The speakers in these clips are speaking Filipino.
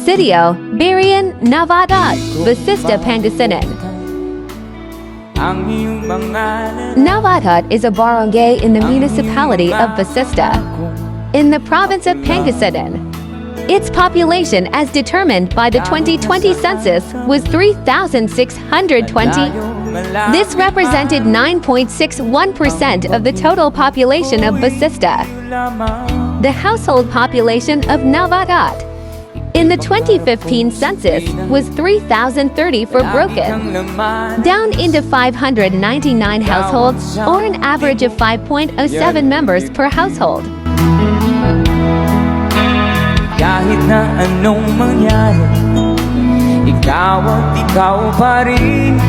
Sitio, Berion Navatat, Basista Pangasinan. Navatat is a barangay in the municipality of Basista, in the province of Pangasinan. Its population, as determined by the 2020 census, was 3,620. This represented 9.61% of the total population of Basista. The household population of Navatat in the 2015 census was 3,030 for broken, down into 599 households, or an average of 5.07 members per household. Kahit na anong mangyari, ikaw at ikaw pa rin.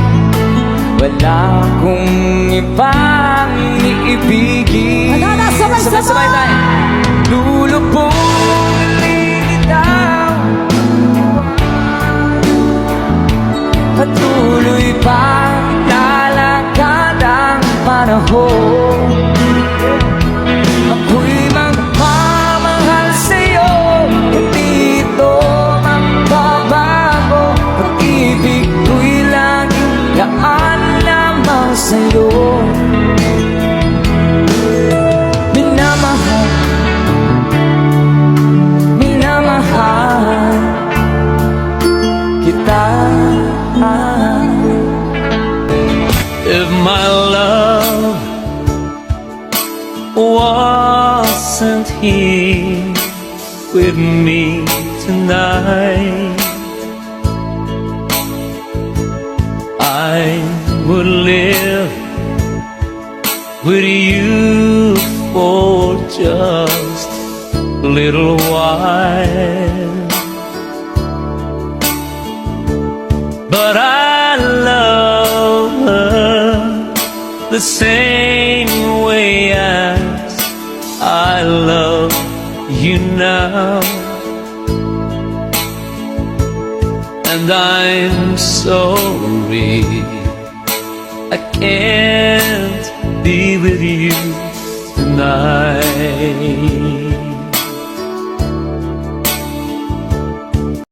Wala akong ibang iibigin. Sabay-sabay tayo. Lulubungin itaw, patuloy pa lalakad ang panahon. Ako'y magmamahal sa'yo, hindi ito magbabago. Pag-ibig ko'y laging laan lamang sa'yo. Minamahal, minamahal kita. If my love wasn't here with me tonight, I would live with you for just a little while. But I love her the same way as I love you now, and I'm sorry I can't be with you